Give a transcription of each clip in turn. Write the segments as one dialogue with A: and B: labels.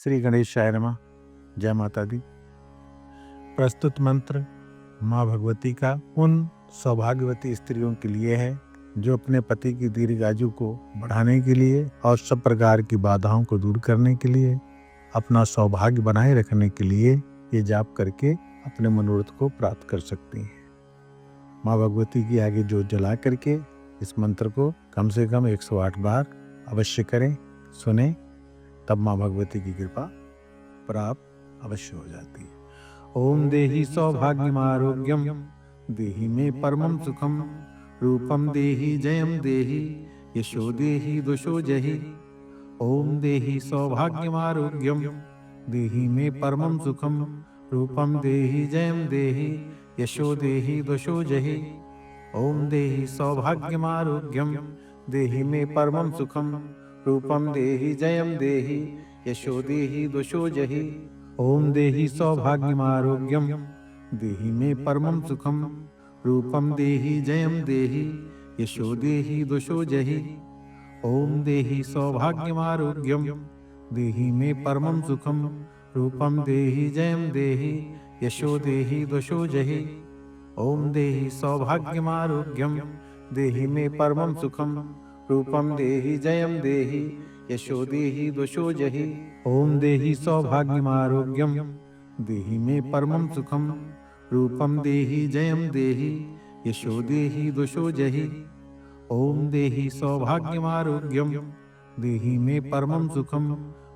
A: श्री गणेशाय नमः। जय माता दी। प्रस्तुत मंत्र माँ भगवती का उन सौभाग्यवती स्त्रियों के लिए है जो अपने पति की दीर्घ आयु को बढ़ाने के लिए और सब प्रकार की बाधाओं को दूर करने के लिए, अपना सौभाग्य बनाए रखने के लिए ये जाप करके अपने मनोरथ को प्राप्त कर सकती हैं। माँ भगवती की आगे जोत जला करके इस मंत्र को कम से कम 108 बार अवश्य करें, सुने, तब माँ भगवती की कृपा प्राप्त अवश्य हो जाती है। ओम देहि सौभाग्यम आरोग्यम देहि मे परमं सुखम रूपम देहि जयम देहि यशो देहि दुषो जहि। ओम देहि सौभाग्यम आरोग्यम देहि मे परमं सुखम रूपम देहि जयम देहि यशो देहि दुषो जहि। ओम देहि सौभाग्यम आरोग्यम देहि मे परमं सुखम रूपम देहि जयम देहि यशो देहि दुषो जहि। ओम देहि सौभाग्यम आरोग्यम देहि मे परमं सुखम रूपम देहि जयम देहि यशो देहि दुषो जहि। ओम देहि सौभाग्यम आरोग्यम देहि मे परमं सुखम रूपम देहि जयम देहि यशो देहि दुषो जहि। ओम देहि सौभाग्यम आरोग्यम देहि मे परमं सुखम रूपम देहि जयम देहि यशो देहि दुषो जहि। ओम देहि सौभाग्यम आरोग्यम देहि मे परमं सुखम रूपम देहि जयम देहि यशो देहि दुषो जहि। ओम देहि सौभाग्यम आरोग्यम देहि मे परमं सुखम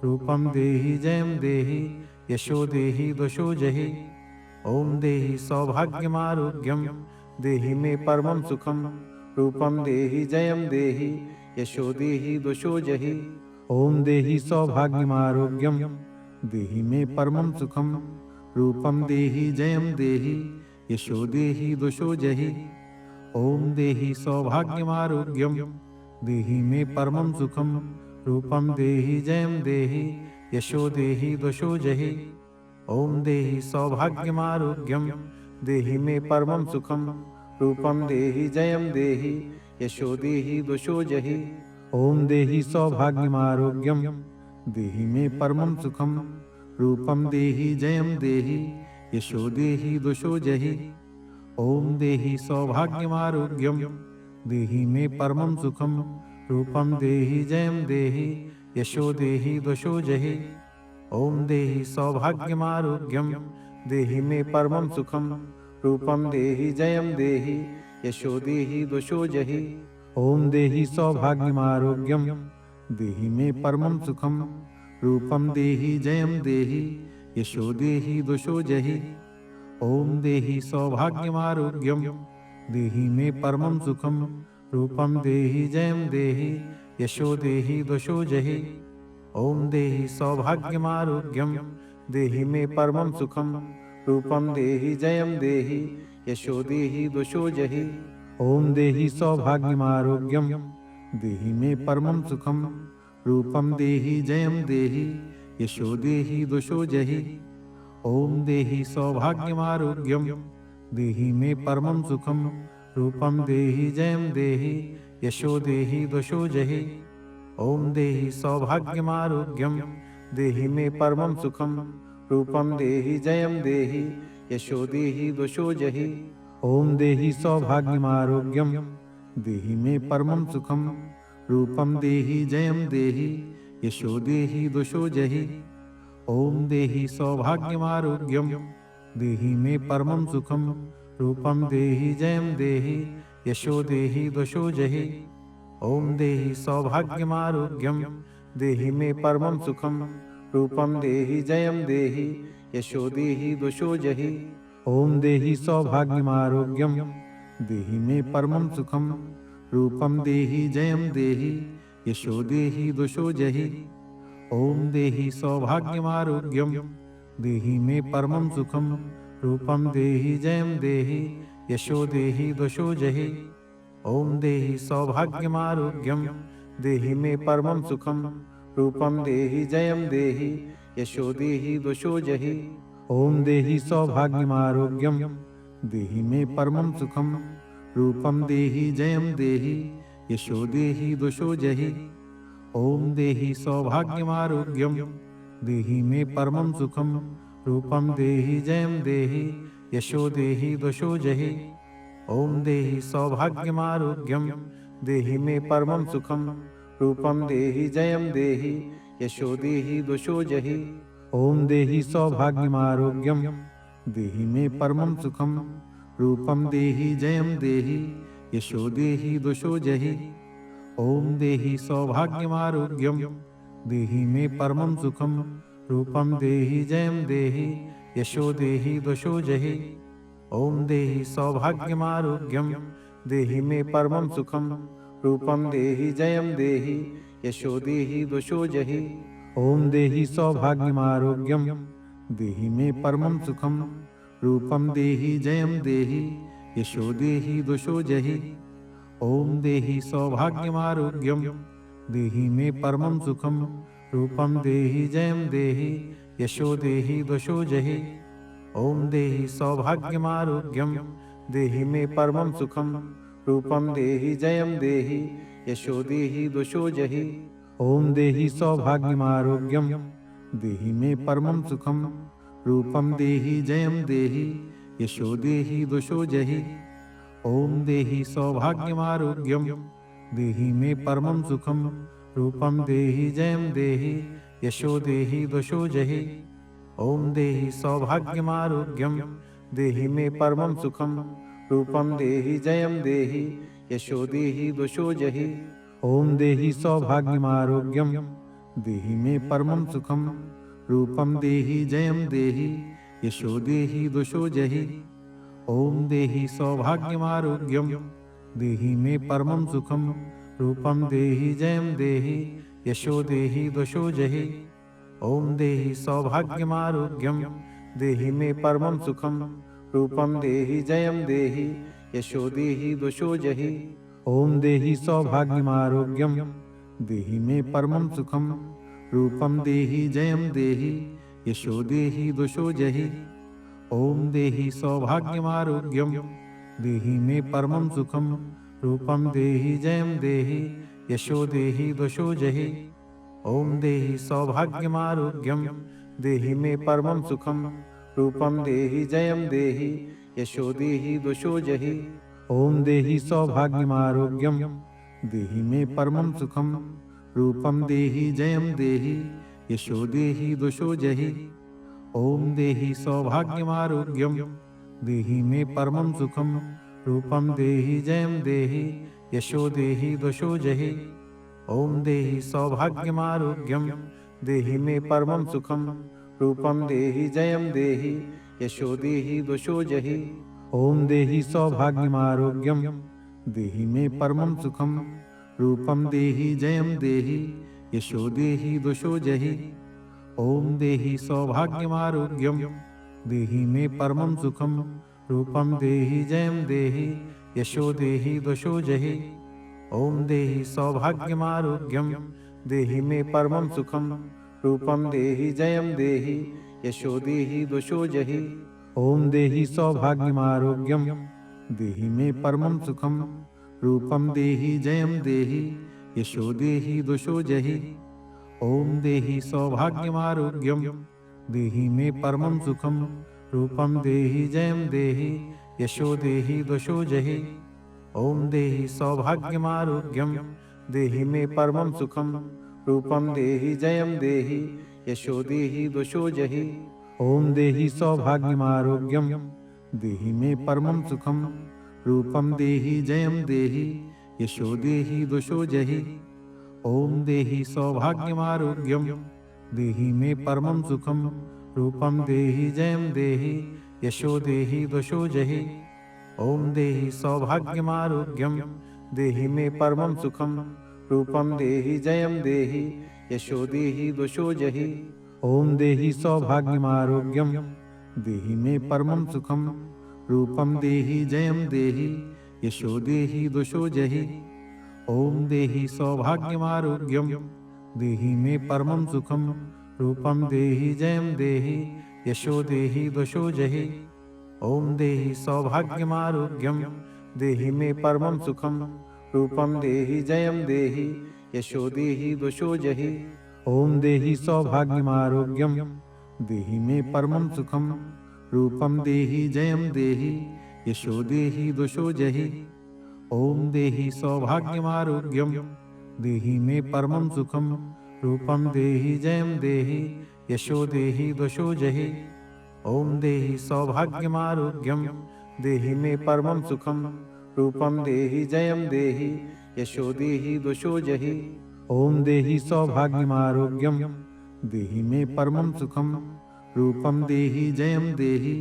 A: रूपम देहि जयम देहि यशो देहि दुषो जहि। ओम देहि सौभाग्यम आरोग्यम देहि मे परमं सुखम रूपम देहि जयम देहि यशो देहि दुषो जहि। ओम देहि सौभाग्यम आरोग्यम देहि मे परमं सुखम रूपम देहि जयम देहि यशो देहि दुषो जहि। ओम देहि सौभाग्यम आरोग्यम देहि मे परमं सुखम रूपम देहि जयम देहि यशो देहि दुषो जहि। ओम देहि सौभाग्यम आरोग्यम देहि मे परमं सुखम रूपम देहि जयम देहि यशो देहि दुषो जहि। ओम देहि सौभाग्यम आरोग्यम देहि मे परमं सुखम रूपम देहि जयम देहि यशो देहि दुषो जहि। ओम देहि सौभाग्यम आरोग्यम देहि मे परमं सुखम रूपम देहि जयम देहि यशो देहि दुषो जहि। ओम देहि सौभाग्यम आरोग्यम देहि मे परमं सुखम रूपम देहि जयम देहि यशो देहि दुषो जहि। ओम देहि सौभाग्यम आरोग्यम देहि मे परमं सुखम रूपम देहि जयम देहि यशो देहि दुषो जहि। ओम देहि सौभाग्यम आरोग्यम देहि मे परमं सुखम रूपम देहि जयम देहि यशो देहि दुषो जहि। ओम देहि सौभाग्यम आरोग्यम देहि मे परमं सुखम रूपम देहि जयम देहि यशो देहि दुषो जहि। ओम देहि सौभाग्यम आरोग्यम देहि मे परमं सुखम रूपम देहि जयम देहि यशो देहि दुषो जहि। ओम देहि सौभाग्यम आरोग्यम देहि मे परमं सुखम रूपम देहि जयम देहि यशो देहि दुषो जहि। ओम देहि सौभाग्यम आरोग्यम देहि मे परमं सुखम रूपम देहि जयम देहि यशो देहि दुषो जहि। ओम देहि सौभाग्यम आरोग्यम देहि मे परमं सुखम रूपम देहि जयम देहि यशो देहि दुषो जहि। ओम देहि सौभाग्यम आरोग्यम देहि मे परमं सुखम रूपम देहि जयम देहि यशो देहि दुषो जहि। ओम देहि सौभाग्यम आरोग्यम देहि मे परमं सुखम रूपम देहि जयम देहि यशो देहि दुषो जहि। ओम देहि सौभाग्यम आरोग्यम देहि मे परमं सुखम रूपम देहि जयम देहि यशो देहि दुषो जहि। ओम देहि सौभाग्यम आरोग्यम देहि मे परमं सुखम रूपम देहि जयम देहि यशो देहि दुषो जहि। ओम देहि सौभाग्यम आरोग्यम देहि मे परमं सुखम रूपम देहि जयम देहि यशो देहि दुषो जहि। ओम देहि सौभाग्यम आरोग्यम देहि मे परमं सुखम रूपम देहि जयम देहि यशो देहि दुषो जहि। ओम देहि सौभाग्यम आरोग्यम देहि मे परमं सुखं रूपं देहि जयं देहि यशो देहि दशो जहि। ओम देहि सौभाग्यमारोग्यं देहि मे परमं सुखं रूपं देहि जयं देहि यशो देहि दशो जहि। ओम देहि सौभाग्यमारोग्यं देहि मे परमं सुखं रूपं देहि जयं देहि यशो देहि दशो जहि। ओम देहि सौभाग्यमारोग्यं देहि मे परमं सुखं रूपं देहि जयं देहि यशो देहि दशो जहि। ओम देहि सौभाग्यमारोग्यं देहि मे परमं सुखं रूपं देहि जयं देहि यशो देहि दशो जहि। ओम देहि सौभाग्यमारोग्यं देहि मे परमं सुखं रूपं देहि जयं देहि यशो देहि दशो जहि। ओम देहि सौभाग्यमारोग्यं देहि मे परमं सुखं रूपं देहि जयं देहि यशो देहि दशो जहि। ओम देहि सौभाग्यमारोग्यं देहि मे परमं सुखं रूपं देहि जयं देहि यशो देहि दशो जहि। ओम देहि सौभाग्यमारोग्यं देहि मे परमं सुखं रूपं देहि जयं देहि यशो देहि दशो जहि। ओम देहि सौभाग्यमारोग्यं देहि मे परमं सुखं रूपं देहि जयं देहि यशो देहि दशो जहि। ओम देहि सौभाग्यमारोग्यं देहि मे परमं सुखं रूपं देहि जयं देहि यशो देहि दशो जहि। ओम देहि सौभाग्यमारोग्यं देहि मे परमं सुखं रूपं देहि जयं देहि यशो देहि दशो जहि। ओम देहि सौभाग्यमारोग्यं देहि मे परमं सुखं रूपं देहि जयं देहि यशो देहि दशो जहि। ओम देहि सौभाग्यमारोग्यं देहि मे परमं सुखं रूपं देहि जयं देहि यशो देहि दशो जहि। ओम देहि सौभाग्यमारोग्यं देहि मे परमं सुखं रूपं देहि जयं देहि यशो देहि दशो जहि। ओम देहि सौभाग्यमारोग्यं देहि मे परमं सुखं रूपं देहि जयं देहि यशो देहि दशो जहि। ओम देहि सौभाग्यमारोग्यं देहि मे परमं सुखं रूपं देहि जयं देहि यशो देहि दशो जहि। ओम देहि सौभाग्यमारोग्यं देहि मे परमं सुखं रूपं देहि जयं देहि यशो देहि दशो जहि। ओम देहि सौभाग्यमारोग्यं देहि मे परमं सुखं रूपं देहि जयं देहि यशो देहि दशो जहि। ओम देहि सौभाग्यमारोग्यं देहि मे परमं सुखं रूपं देहि जयं देहि यशो देहि दशो जहि। ओम देहि सौभाग्यमारोग्यं देहि मे परमं सुखं रूपं देहि जयं देहि यशो देहि दशो जहि। ओम देहि सौभाग्यमारोग्यं देहि मे परमं सुखं रूपं देहि जयं देहि यशो देहि दशो जहि। ओम देहि सौभाग्यमारोग्यं देहि मे परमं सुखं रूपं देहि जयं देहि यशो देहि दशो जहि। ओम देहि सौभाग्यमारोग्यं देहि मे परमं सुखं रूपं देहि जयं देहि यशो देहि दशो जहि। ओम देहि सौभाग्यमारोग्यं देहि मे परमं सुखं रूपं देहि जयं देहि यशो देहि दशो जहि। ओम देहि सौभाग्यमारोग्यं देहि मे परमं सुखं रूपं देहि जयं देहि यशो देहि दशो जहि। ओम देहि सौभाग्यमारोग्यं देहि मे परमं सुखं रूपं देहि जयं देहि यशो देहि दशो जहि। ओम देहि सौभाग्यमारोग्यं देहि मे परमं सुखं रूपं देहि जयं देहि यशो देहि दशो जहि। ओम देहि सौभाग्यमारोग्यं देहि मे परमं सुखं रूपं देहि जयं देहि यशो देहि दशो जहि। ओम देहि सौभाग्यमारोग्यं देहि मे परमं सुखं रूपं देहि जयं देहि यशो देहि दशो जहि। ओम देहि सौभाग्यमारोग्यं देहि मे परमं सुखं रूपं देहि जयं देहि यशो देहि दशो जहि। ओम देहि सौभाग्यमारोग्यं देहि मे परमं सुखं रूपं देहि जयं देहि यशो देहि दशो जहि। ओम देहि सौभाग्यमारोग्यम देहि मे परमं सुखम रूपम देहि जयम देहि यशो देहि दुषो जहि। ओम देहि सौभाग्यमारोग्यम देहि मे परमं सुखम रूपम देहि जयम देहि यशो देहि दुषो जहि। ओम देहि सौभाग्यमारोग्यम देहि मे परमं सुखम रूपम देहि जयम देहि यशो देहि दुषो जहि। ओम देहि सौभाग्यमारोग्यम देहि मे परमं सुखम रूपम देहि जयम देहि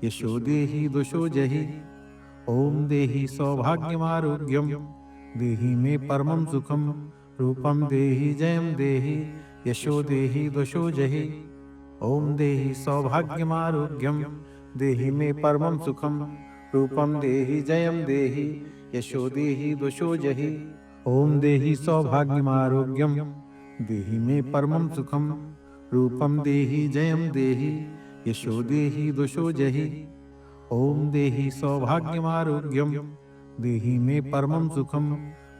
A: यशो देहि दुषो जहि। ओम देहि सौभाग्यमारोग्यम देहि मे परमं सुखम रूपम देहि जयम देहि यशो देहि दुषो जहि। ओम देहि सौभाग्यमारोग्यम देहि मे परमं सुखम रूपम देहि जयम देहि यशो देहि दुषो जहि। ओम देहि सौभाग्यमारोग्यम देहि मे परमं सुखम रूपम देहि जयम देहि यशो देहि दुषो जहि। ओम देहि सौभाग्यमारोग्यम देहि मे परमं सुखम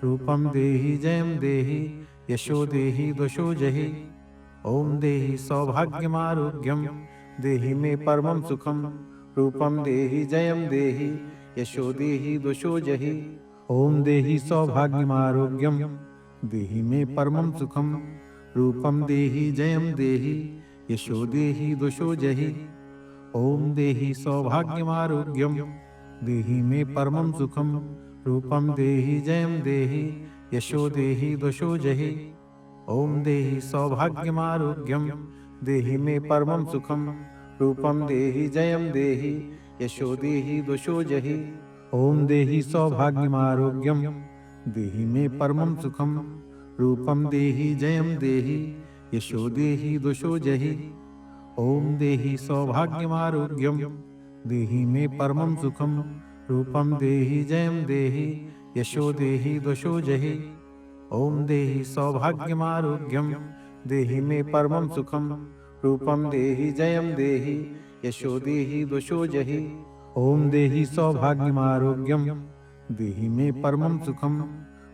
A: रूपम देहि जयम देहि यशो देहि दुषो जहि। ओम देहि सौभाग्यमारोग्यम देहि मे परमं सुखम रूपम देहि जयम देहि यशो देहि दुषो जहि। ओम देहि सौभाग्यमारोग्यम देहि मे परमं सुखम रूपम देहि जयम देहि यशो देहि दुषो जहि। ओम देहि सौभाग्यमारोग्यम देहि मे परमं सुखम रूपम देहि जयम देहि यशो देहि दुषो जहि। ओम देहि सौभाग्यमारोग्यम देहि मे परमं सुखम रूपम देहि जयम देहि यशो देहि दुषो जहि। ओम देहि सौभाग्यमारोग्यम देहि मे परमं सुखम रूपम देहि जयम देहि यशो देहि दुषो जहि। ओम देहि सौभाग्यमारोग्यम देहि मे परमं सुखम रूपम देहि जयम देहि यशो देहि दुषो जहि। ओम देहि सौभाग्यमारोग्यम देहि मे परमं सुखम रूपम देहि जयम देहि यशो देहि दुषो जहि। ओम देहि सौभाग्यमारोग्यम देहि मे परमं सुखम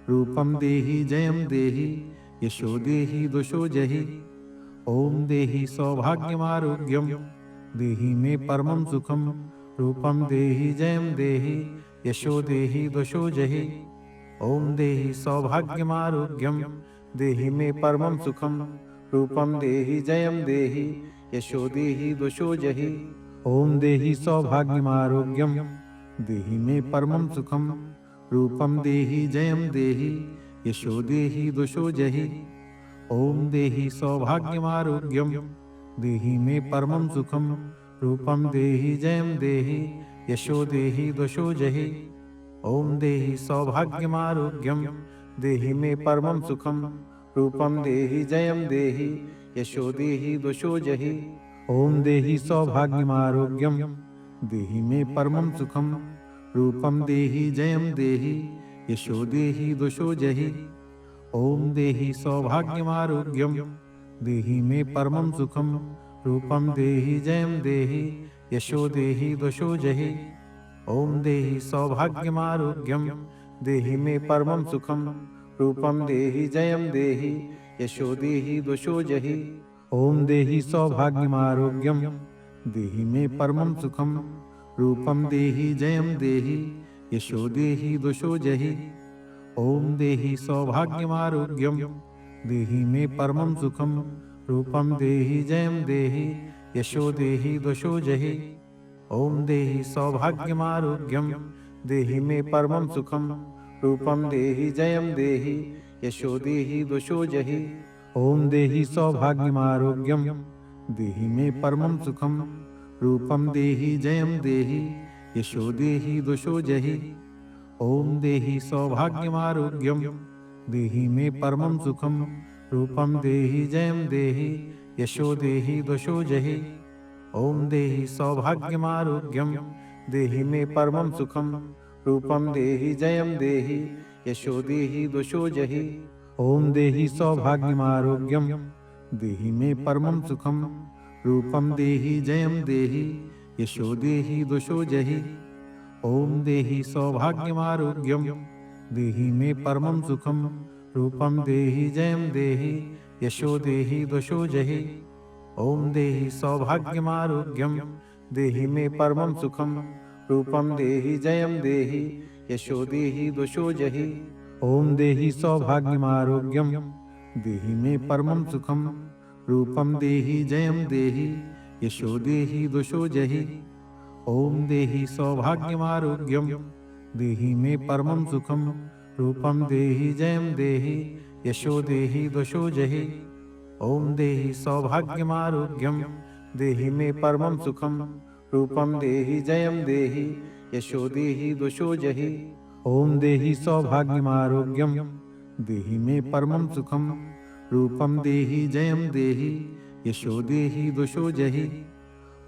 A: रूपम देहि जयम देहि यशो देहि दुषो जहि। ओम देहि सौभाग्यमारोग्यम देहि मे परमं सुखम रूपम देहि जयम देहि यशो देहि दुषो जहि। ओम देहि सौभाग्यमारोग्यम देहि मे परमं सुखम रूपम देहि जयम देहि यशो देहि दुषो जहि। ओम देहि सौभाग्यमारोग्यम देहि मे परमं सुखम रूपम देहि जयम देहि यशो देहि दुषो जहि। ओम देहि सौभाग्यमारोग्यम देहि मे परमं सुखम रूपम देहि जयम देहि यशो देहि दुषो जहि। ओम देहि सौभाग्यमारोग्यम देहि मे परमं सुखम रूपम देहि जयम देहि यशो देहि दुषो जहि। ओम देहि सौभाग्यमारोग्यम देहि मे परमं सुखम रूपम देहि जयम देहि यशो देहि दुषो जहि। ओम देहि सौभाग्यमारोग्यम देहि मे परमं सुखम रूपम देहि जयम देहि यशो देहि दुषो जहि। ओम देहि सौभाग्यमारोग्यम देहि मे परमं सुखम रूपम देहि जयम देहि यशो देहि दुषो जहि। ओम देहि सौभाग्यमारोग्यम देहि मे परमं सुखम रूपम देहि जयम देहि यशो देहि दुषो जहि। ओम देहि सौभाग्यमारोग्यम देहि मे परमं सुखम रूपम देहि जयम देहि यशो देहि दुषो जहि। ओम देहि सौभाग्यमारोग्यम देहि मे परमं सुखम रूपम देहि जयम देहि यशो देहि दुषो जहि। ओम देहि सौभाग्यमारोग्यम देहि मे परमं सुखम रूपम देहि जयम देहि यशो देहि दुषो जहि। ओम देहि सौभाग्यमारोग्यम देहि मे परमं सुखम रूपम देहि जयम देहि यशो देहि दुषो जहि। ओम देहि सौभाग्यमारोग्यम देहि मे परमं सुखम रूपम देहि जयम देहि यशो देहि दुषो जहि। ओम देहि सौभाग्यमारोग्यम देहि मे परमं सुखम रूपम देहि जयम देहि यशो देहि दुषो जहि। ओम देहि सौभाग्यमारोग्यम देहि मे परमं सुखम रूपम देहि जयम देहि यशो देहि दशो जहि। ओम देहि सौभाग्यमारोग्यम देहि मे परमं सुखम। रूपम देहि जयम देहि यशो देहि दशो जहि। ओम देहि सौभाग्यमारोग्यम देहि मे परमं सुखम। रूपम देहि जयम देहि यशो देहि दशो जहि। ओम देहि सौभाग्यमारोग्यम देहि मे परमं सुखम। रूपम देहि जयम देहि यशो देहि दशो जहि। ओम देहि सौभाग्यमारोग्यम देहि मे परमं सुखम। रूपम देहि जयम देहि यशो देहि दशो जहि। ओम देहि सौभाग्यमारोग्यम देहि मे परमं सुखम। रूपम देहि जयम देहि यशो देहि दशो जहि।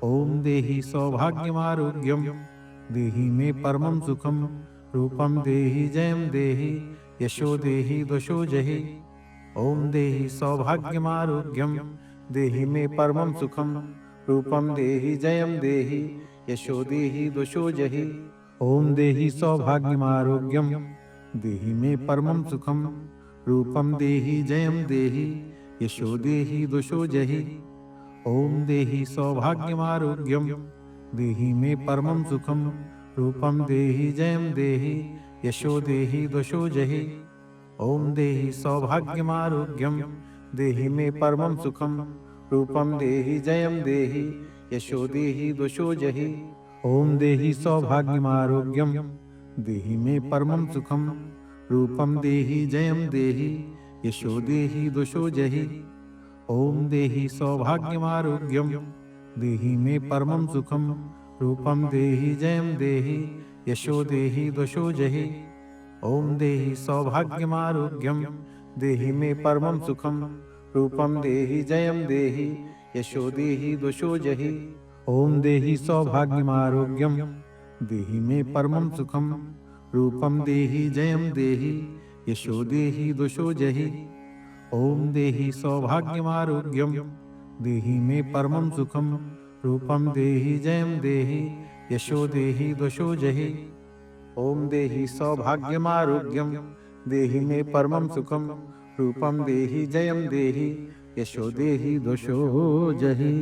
A: ओम देहि सौभाग्यमारोग्यम देहि मे परमं सुखम। रूपम देहि जयम देहि यशो देहि दशो जहि। ओम देहि सौभाग्यमारोग्यम देहि मे परमं सुखम। रूपम देहि जयम देहि यशो देहि दशो जहि। ओम देहि सौभाग्यमारोग्यम देहि मे परमं सुखम। रूपम देहि जयम देहि यशो देहि दशो जहि। ओम देहि सौभाग्यमारोग्यम देहि मे परमं सुखम। रूपम देहि जयम देहि यशो देहि दशो जहि। ओम देहि सौभाग्यमारोग्यम देहि मे परमं सुखम। रूपम देहि जयम देहि यशो देहि दशो जहि। ओम देहि सौभाग्यमारोग्यम देहि मे परमं सुखम। रूपम देहि जयम देहि यशो देहि दशो जहि। ओम देहि सौभाग्यमारोग्यम देहि मे परमं सुखम। रूपम देहि जयम देहि यशो देहि दशो जहि। ओम देहि सौभाग्यमारोग्यम देहि मे परमं सुखम। रूपम देहि जयम देहि यशो देहि दशो जहि। ओम देहि सौभाग्यमारोग्यम देहि मे परमं सुखम। रूपम देहि जयम देहि यशो देहि दशो जहि। ओम देहि सौभाग्यमारोग्यम देहि मे परमं सुखम। रूपम देहि जयम देहि यशो देहि दशो जहि। ओम देहि सौभाग्यमारोग्यम देहि मे परमं सुखम। रूपम देहि जयम देहि यशो देहि दशो जहि।